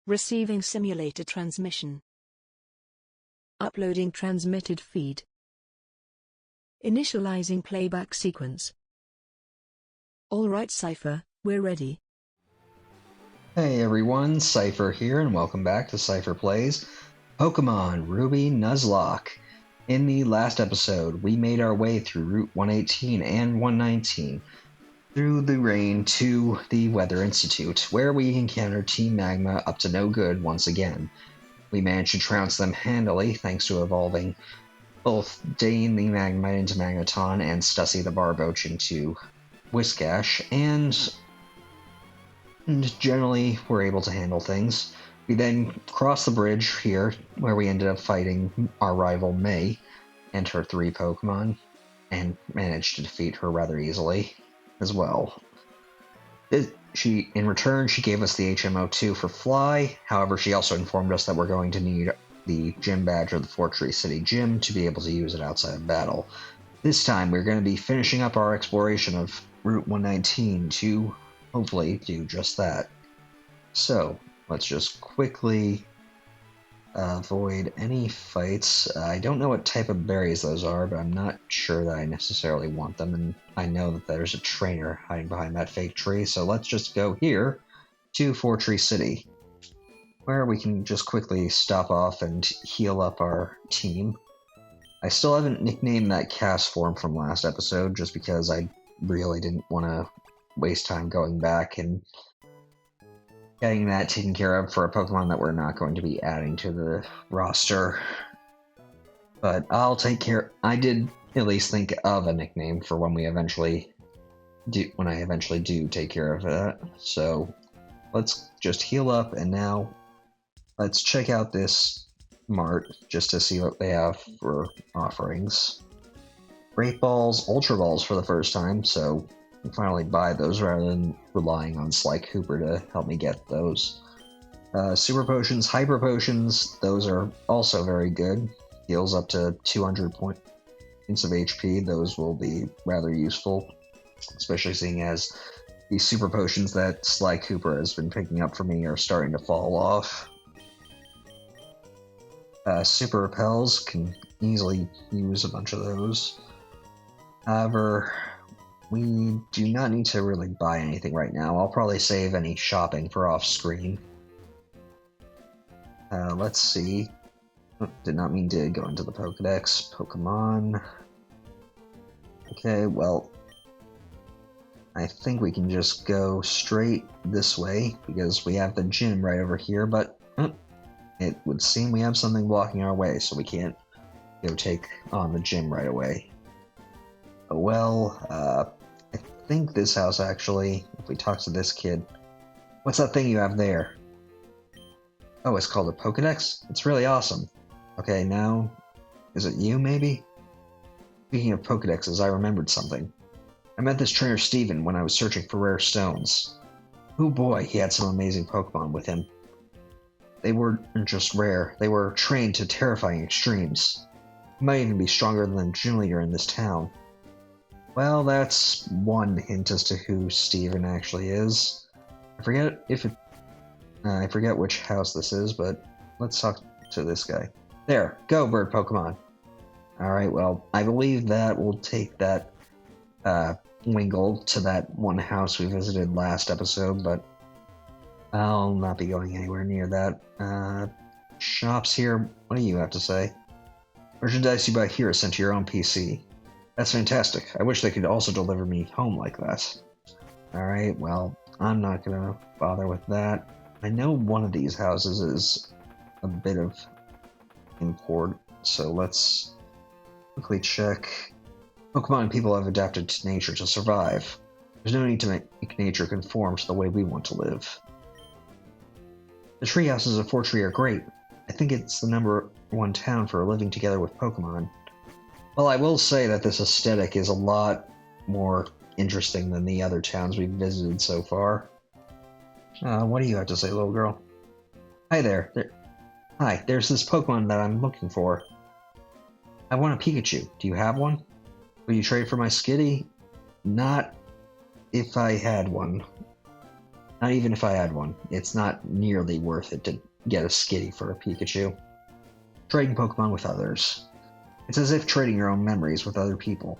Receiving simulator transmission. Uploading transmitted feed. Initializing playback sequence. Alright Seipher, we're ready. Hey everyone, Seipher here, and welcome back to Seipher Plays Pokémon Ruby Nuzlocke. In the last episode, we made our way through Route 118 and 119, through the rain to the Weather Institute, where we encountered Team Magma up to no good once again. We managed to trounce them handily thanks to evolving both Dane the Magnemite into Magneton and Stussy the Barboach into Whiscash, and generally were able to handle things. We then crossed the bridge here, where we ended up fighting our rival May and her 3 Pokemon, and managed to defeat her rather easily as well. In return, she gave us the HMO2 for Fly. However, she also informed us that we're going to need the gym badge of the Fortree City gym to be able to use it outside of battle. This time, we're going to be finishing up our exploration of Route 119 to hopefully do just that. So, let's just quickly avoid any fights. I don't know what type of berries those are, but I'm not sure that I necessarily want them, and I know that there's a trainer hiding behind that fake tree, so let's just go here to Fortree City, where we can just quickly stop off and heal up our team. I still haven't nicknamed that cast form from last episode, just because I really didn't want to waste time going back and getting that taken care of for a Pokemon that we're not going to be adding to the roster. But I'll take care. I did at least think of a nickname for when we eventually do, when I eventually do take care of that. So let's just heal up, and now let's check out this mart just to see what they have for offerings. Great Balls, Ultra Balls for the first time, so I can finally buy those rather than relying on Sly Cooper to help me get those. Super Potions, Hyper Potions, those are also very good. Heals up to 200 points of HP, those will be rather useful, especially seeing as the Super Potions that Sly Cooper has been picking up for me are starting to fall off. Super Repels, can easily use a bunch of those. However, we do not need to really buy anything right now. I'll probably save any shopping for off-screen. Let's see. Did not mean to go into the Pokedex. Pokemon. Okay, well, I think we can just go straight this way, because we have the gym right over here, but it would seem we have something blocking our way, so we can't go take on the gym right away. Oh well, I think this house actually, if we talk to this kid... What's that thing you have there? Oh, it's called a Pokedex? It's really awesome. Okay, now... Is it you, maybe? Speaking of Pokedexes, I remembered something. I met this trainer Steven when I was searching for rare stones. Oh boy, he had some amazing Pokemon with him. They weren't just rare, they were trained to terrifying extremes. He might even be stronger than the gym leader in this town. Well, that's one hint as to who Steven actually is. I forget which house this is, but let's talk to this guy. There, go, bird Pokemon. Alright, well, I believe that will take that Wingull to that one house we visited last episode, but I'll not be going anywhere near that. Shops here, what do you have to say? Merchandise you buy here is sent to your own PC. That's fantastic. I wish they could also deliver me home like that. Alright, well, I'm not gonna bother with that. I know one of these houses is a bit of import, so let's quickly check. Pokemon and people have adapted to nature to survive. There's no need to make nature conform to the way we want to live. The Treehouses of Fortree are great. I think it's the #1 town for living together with Pokemon. Well, I will say that this aesthetic is a lot more interesting than the other towns we've visited so far. What do you have to say, little girl? Hi there. Hi, there's this Pokemon that I'm looking for. I want a Pikachu. Do you have one? Will you trade for my Skitty? Not if I had one. Not even if I had one. It's not nearly worth it to get a Skitty for a Pikachu. Trading Pokemon with others. It's as if trading your own memories with other people.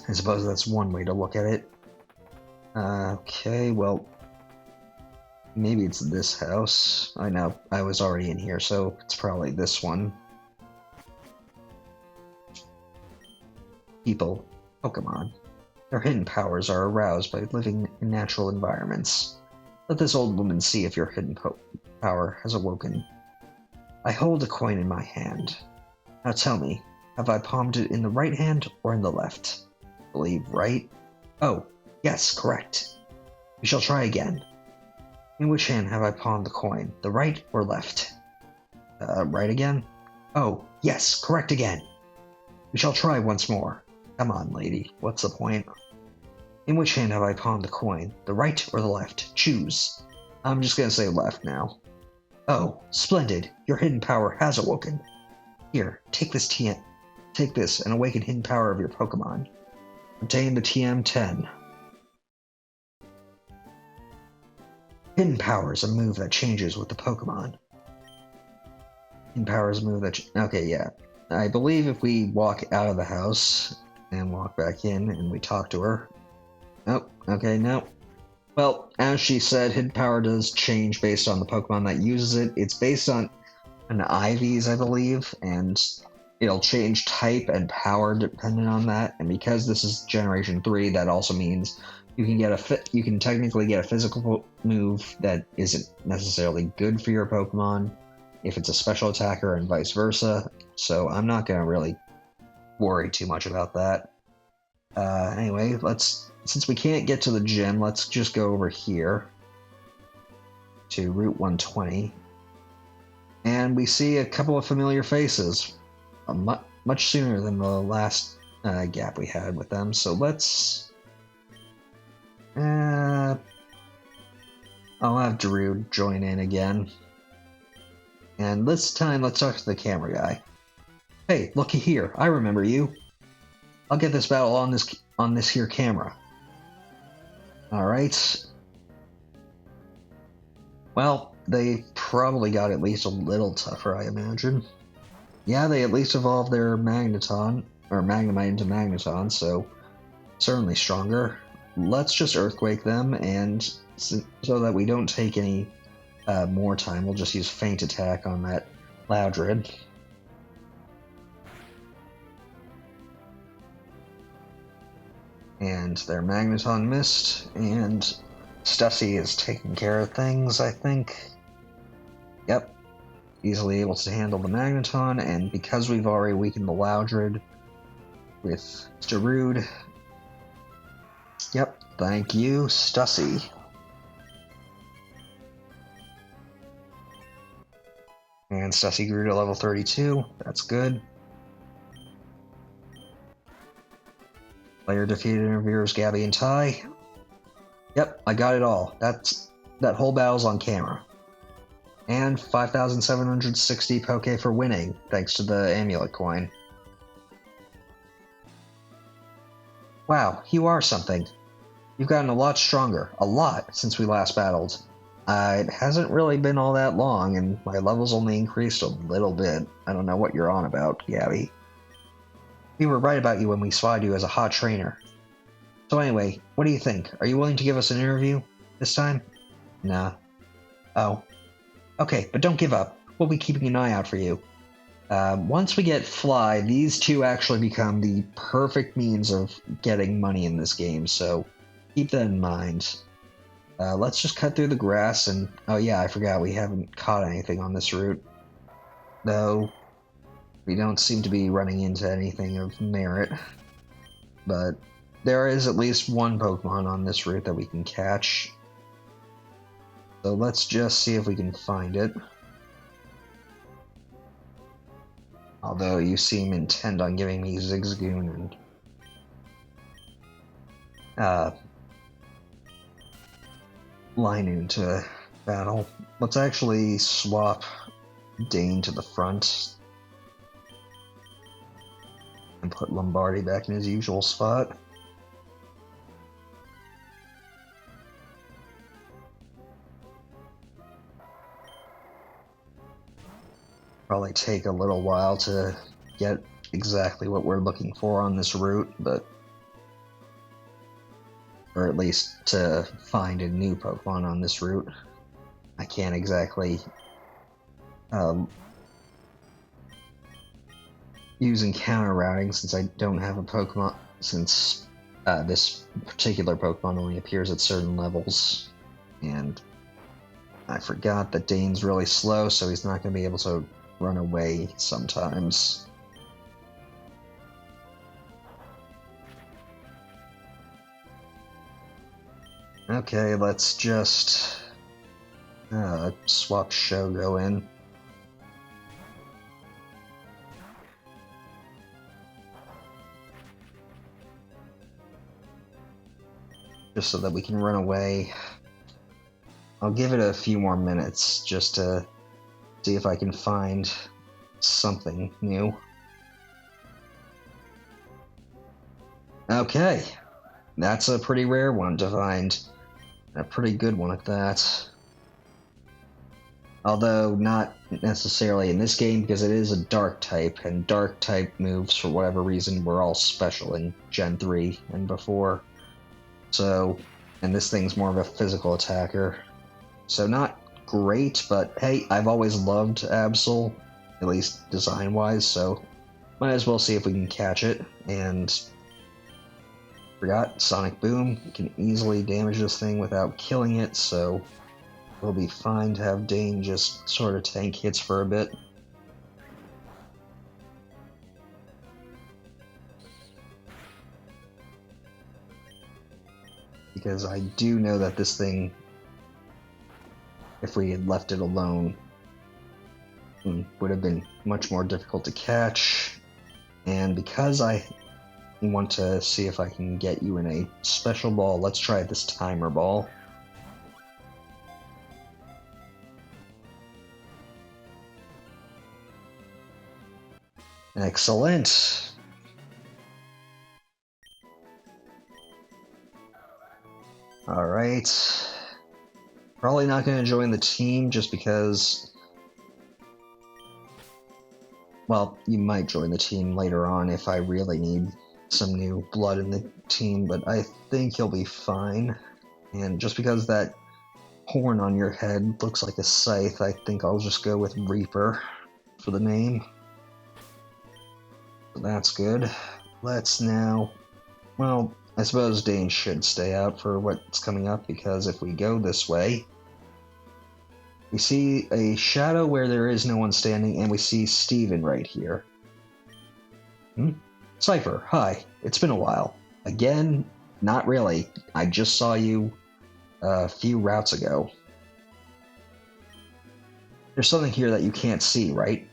I suppose that's one way to look at it. Okay, well, maybe it's this house. I know, I was already in here, so it's probably this one. People, Pokemon. Their hidden powers are aroused by living in natural environments. Let this old woman see if your hidden power has awoken. I hold a coin in my hand. Now tell me, have I palmed it in the right hand or in the left? I believe right? Oh, yes, correct. We shall try again. In which hand have I palmed the coin, the right or left? Right again? Oh, yes, correct again. We shall try once more. Come on, lady, what's the point? In which hand have I palmed the coin, the right or the left? Choose. I'm just gonna say left now. Oh, splendid, your hidden power has awoken. Here, take this and awaken hidden power of your Pokemon. Obtain the TM10. Hidden power is a move that changes with the Pokemon. Hidden power is a move that... Okay, yeah. I believe if we walk out of the house and walk back in and we talk to her... Oh, okay, no. Well, as she said, hidden power does change based on the Pokemon that uses it. It's based on an Ivy's, I believe, and it'll change type and power depending on that. And because this is Generation 3, that also means you can technically get a physical move that isn't necessarily good for your Pokemon if it's a special attacker and vice versa. So I'm not going to really worry too much about that. Anyway, since we can't get to the gym, let's just go over here to Route 120. And we see a couple of familiar faces, much sooner than the last gap we had with them. So let's... I'll have Drew join in again. And this time, let's talk to the camera guy. Hey, looky here, I remember you. I'll get this battle on this here camera. Alright. Well, they probably got at least a little tougher, I imagine. Yeah, they at least evolved their Magneton, or Magnemite into Magneton, so certainly stronger. Let's just Earthquake them, and so that we don't take any more time, we'll just use Feint Attack on that Loudred. And their Magneton missed, and Stussy is taking care of things, I think. Yep. Easily able to handle the Magneton, and because we've already weakened the Loudred with Darude. Yep, thank you, Stussy. And Stussy grew to level 32, that's good. Player defeated interviewers Gabby and Ty. Yep, I got it all. That whole battle's on camera. And 5,760 Poke for winning, thanks to the amulet coin. Wow, you are something. You've gotten a lot stronger. A lot, since we last battled. It hasn't really been all that long, and my level's only increased a little bit. I don't know what you're on about, Gabby. We were right about you when we spotted you as a hot trainer. So anyway, what do you think? Are you willing to give us an interview this time? Nah. Oh. Okay, but don't give up. We'll be keeping an eye out for you. Once we get Fly, these two actually become the perfect means of getting money in this game, so keep that in mind. Let's just cut through the grass and... Oh yeah, I forgot, we haven't caught anything on this route. Though, we don't seem to be running into anything of merit. But there is at least one Pokemon on this route that we can catch. So let's just see if we can find it. Although you seem intent on giving me Zigzagoon and Linoon to battle. Let's actually swap Dane to the front and put Lombardi back in his usual spot. Probably take a little while to get exactly what we're looking for on this route, but... or at least to find a new Pokemon on this route. I can't exactly... use encounter routing since I don't have a Pokemon... since this particular Pokemon only appears at certain levels. And I forgot that Dane's really slow, so he's not going to be able to run away sometimes. Okay, let's just swap Shogo in. Just so that we can run away. I'll give it a few more minutes just to see if I can find something new. Okay, that's a pretty rare one to find. A pretty good one at that. Although not necessarily in this game because it is a dark type, and dark type moves, for whatever reason, were all special in Gen 3 and before. So, and this thing's more of a physical attacker. So not great, but hey, I've always loved Absol, at least design-wise, so might as well see if we can catch it. And forgot, Sonic Boom. We can easily damage this thing without killing it, so we'll be fine to have Dane just sort of tank hits for a bit. Because I do know that this thing, if we had left it alone, would have been much more difficult to catch. And because I want to see if I can get you in a special ball, let's try this timer ball. Excellent. Alright. Probably not going to join the team just because... well, you might join the team later on if I really need some new blood in the team, but I think you'll be fine. And just because that horn on your head looks like a scythe, I think I'll just go with Reaper for the name. So that's good. Let's now... well, I suppose Dane should stay out for what's coming up, because if we go this way, we see a shadow where there is no one standing, and we see Steven right here. Seipher, hi. It's been a while. Again? Not really. I just saw you a few routes ago. There's something here that you can't see, right?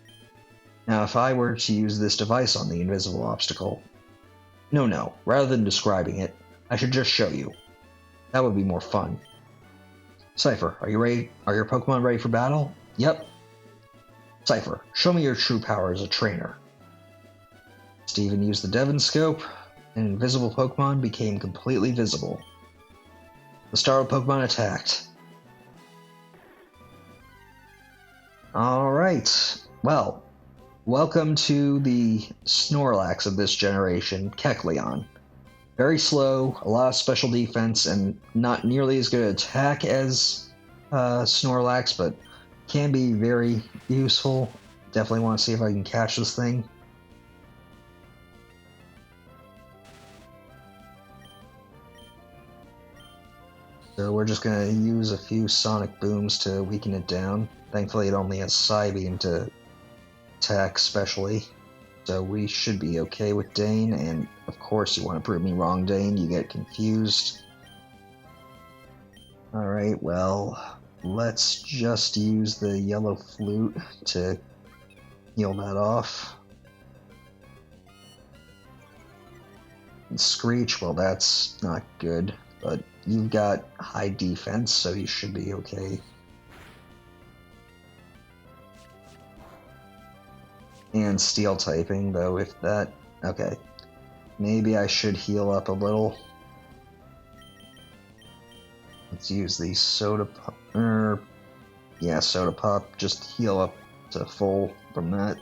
Now, if I were to use this device on the invisible obstacle... No. Rather than describing it, I should just show you. That would be more fun. Seipher, are you ready? Are your Pokemon ready for battle? Yep. Seipher, show me your true power as a trainer. Steven used the Devon Scope, and invisible Pokemon became completely visible. The startled Pokemon attacked. Alright, well, welcome to the Snorlax of this generation, Kecleon. Very slow, a lot of special defense, and not nearly as good at attack as Snorlax, but can be very useful. Definitely want to see if I can catch this thing. So we're just going to use a few Sonic Booms to weaken it down. Thankfully it only has Psybeam to attack specially. So we should be okay with Dane, and of course you want to prove me wrong, Dane, you get confused. Alright, well, let's just use the yellow flute to heal that off. And Screech, well that's not good, but you've got high defense, so you should be okay. And steel typing, though, if that... okay. Maybe I should heal up a little. Let's use the Soda Pop... yeah, Soda Pop. Just heal up to full from that.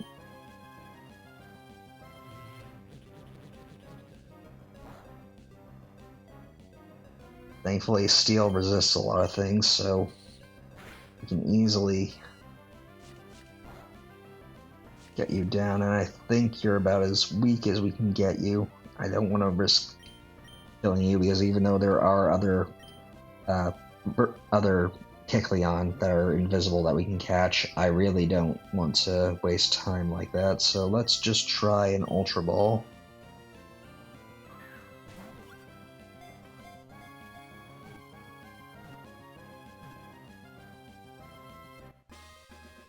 Thankfully, steel resists a lot of things, so we can easily get you down, and I think you're about as weak as we can get you. I don't want to risk killing you, because even though there are other Kecleon that are invisible that we can catch, I really don't want to waste time like that, so let's just try an Ultra Ball.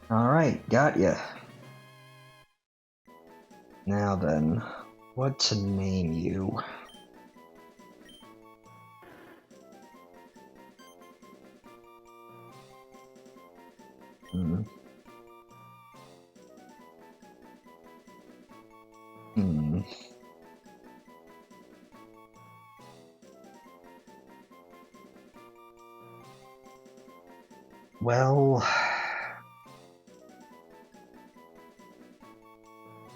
Alright, got ya. Now then, what to name you? Well,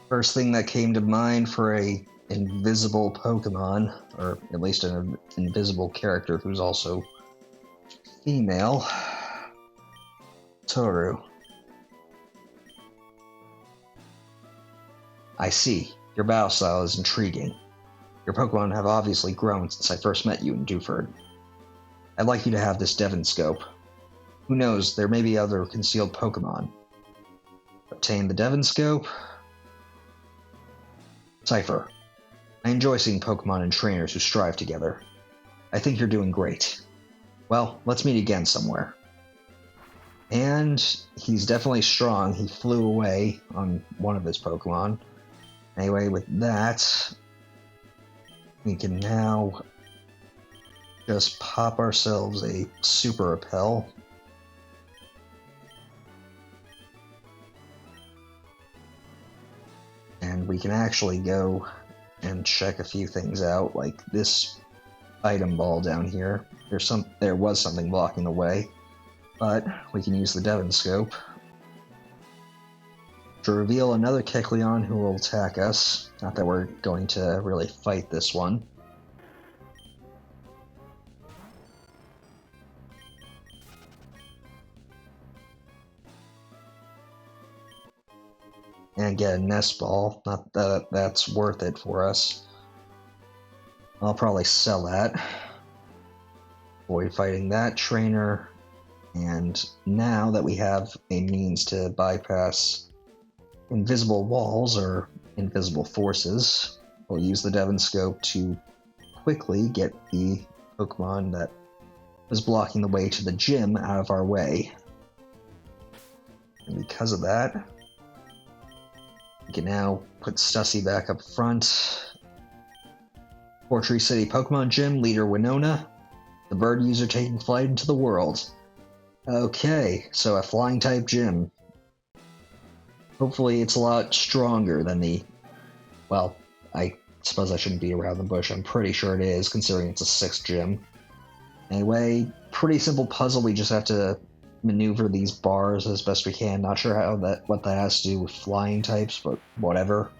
first thing that came to mind for a invisible Pokemon, or at least an invisible character who's also female, Toru. I see. Your battle style is intriguing. Your Pokemon have obviously grown since I first met you in Dewford. I'd like you to have this Devon Scope. Who knows, there may be other concealed Pokemon. Obtain the Devon Scope. Seipher. I enjoy seeing Pokemon and trainers who strive together. I think you're doing great. Well, let's meet again somewhere. And he's definitely strong. He flew away on one of his Pokemon. Anyway, with that, we can now just pop ourselves a Super Repel. And we can actually go and check a few things out, like this item ball down here. There was something blocking the way, but we can use the Devon Scope to reveal another Kecleon who will attack us. Not that we're going to really fight this one. And get a Nest Ball. Not that that's worth it for us. I'll probably sell that. Avoid fighting that trainer. And now that we have a means to bypass invisible walls or invisible forces, we'll use the Devon Scope to quickly get the Pokemon that was blocking the way to the gym out of our way. And because of that, we can now put Stussy back up front. Fortree City Pokemon Gym, leader Winona. The bird user taking flight into the world. Okay, so a flying type gym. Hopefully it's a lot stronger than the... Well, I suppose I shouldn't beat around the bush. I'm pretty sure it is, considering it's a 6th gym. Anyway, pretty simple puzzle. We just have to maneuver these bars as best we can. Not sure what that has to do with flying types, but whatever.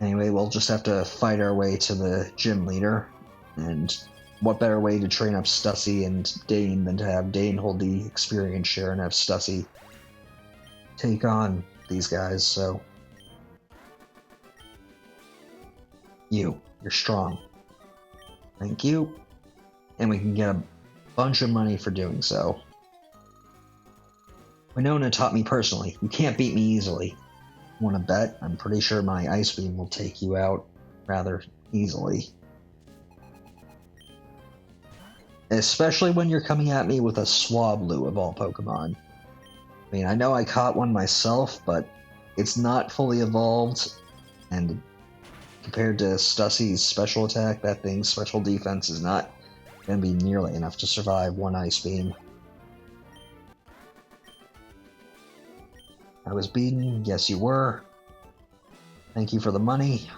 Anyway, we'll just have to fight our way to the gym leader. And what better way to train up Stussy and Dane than to have Dane hold the experience share and have Stussy take on these guys, so... You're strong. Thank you. And we can get a bunch of money for doing so. Winona taught me personally, you can't beat me easily. Want to bet? I'm pretty sure my Ice Beam will take you out rather easily. Especially when you're coming at me with a Swablu of all Pokemon. I mean, I know I caught one myself, but it's not fully evolved, and compared to Stussy's special attack, that thing's special defense is not going to be nearly enough to survive one Ice Beam. I was beaten, yes you were. Thank you for the money.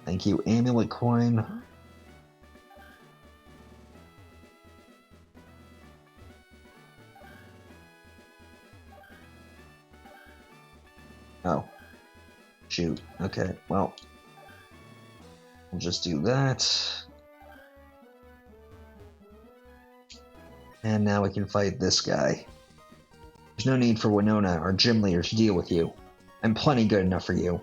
Thank you, Amulet Coin. Oh. Shoot. Okay, well. We'll just do that. And now we can fight this guy. There's no need for Winona, our gym leader, to deal with you. I'm plenty good enough for you.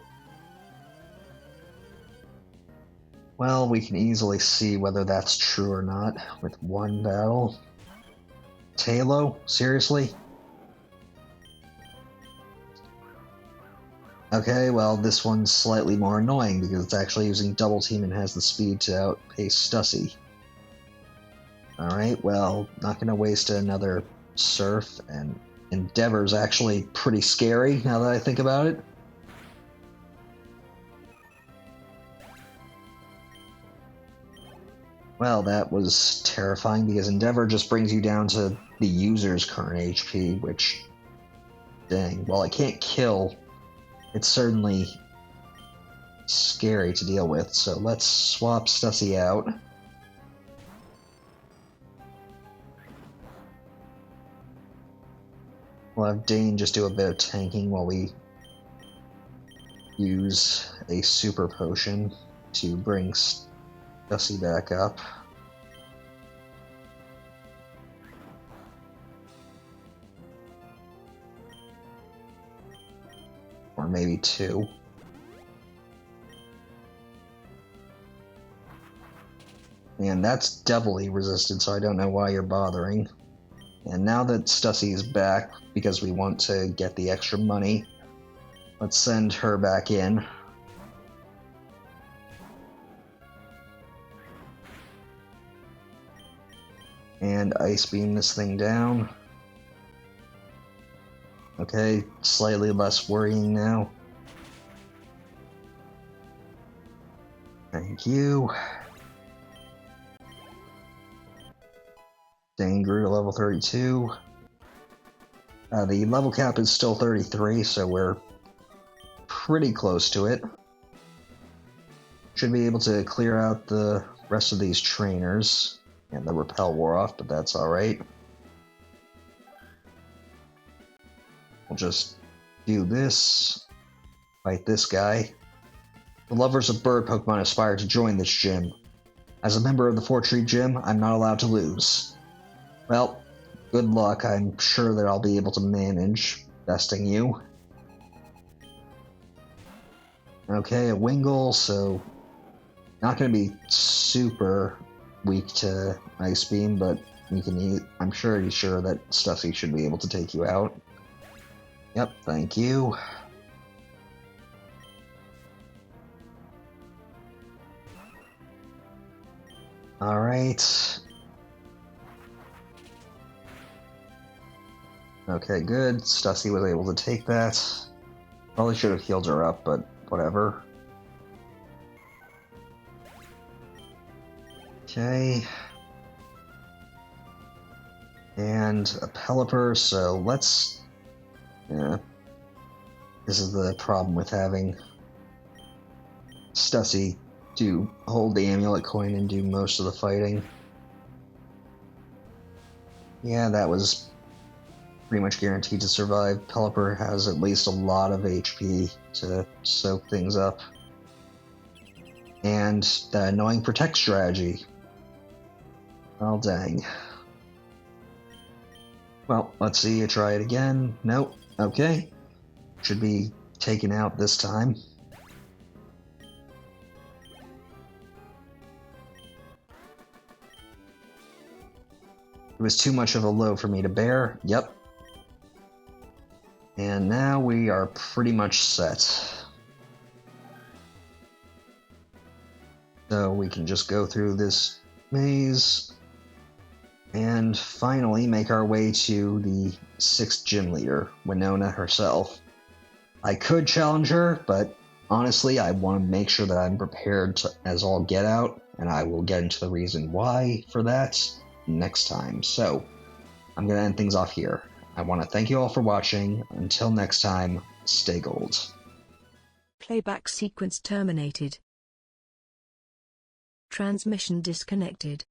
Well, we can easily see whether that's true or not with one battle. Talo? Seriously? Okay, well, this one's slightly more annoying because it's actually using double team and has the speed to outpace Stussy. Alright, well, not gonna waste another Surf, and Endeavor's actually pretty scary now that I think about it. Well, that was terrifying because Endeavor just brings you down to the user's current HP, which, dang, while I can't kill, it's certainly scary to deal with, so let's swap Stussy out. We'll have Dane just do a bit of tanking while we use a super potion to bring Stussy back up. Or maybe two. And that's doubly resisted, so I don't know why you're bothering. And now that Stussy is back, because we want to get the extra money, let's send her back in. And Ice Beam this thing down. Okay, slightly less worrying now. Thank you. Dane grew to level 32. The level cap is still 33, so we're pretty close to it. Should be able to clear out the rest of these trainers. And the repel wore off, but that's alright. We'll just do this. Fight this guy. The lovers of bird Pokemon aspire to join this gym. As a member of the Fortree gym, I'm not allowed to lose. Well, good luck. I'm sure that I'll be able to manage besting you. Okay, a Wingull, so not going to be super weak to Ice Beam, but you can I'm pretty sure that Stussy should be able to take you out. Yep, thank you. Alright. Okay, good. Stussy was able to take that. Probably should have healed her up, but whatever. Okay. And a Pelipper, so let's... Yeah. This is the problem with having Stussy to hold the amulet coin and do most of the fighting. Yeah, that was pretty much guaranteed to survive. Pelipper has at least a lot of HP to soak things up. And the annoying protect strategy. Well, dang. Well, let's see you try it again. Nope. Okay. Should be taken out this time. It was too much of a load for me to bear. Yep. And now we are pretty much set. So we can just go through this maze and finally make our way to the 6th gym leader, Winona herself. I could challenge her, but honestly, I want to make sure that I'm prepared as all get out, and I will get into the reason why for that next time. So, I'm going to end things off here. I want to thank you all for watching. Until next time, stay gold. Playback sequence terminated. Transmission disconnected.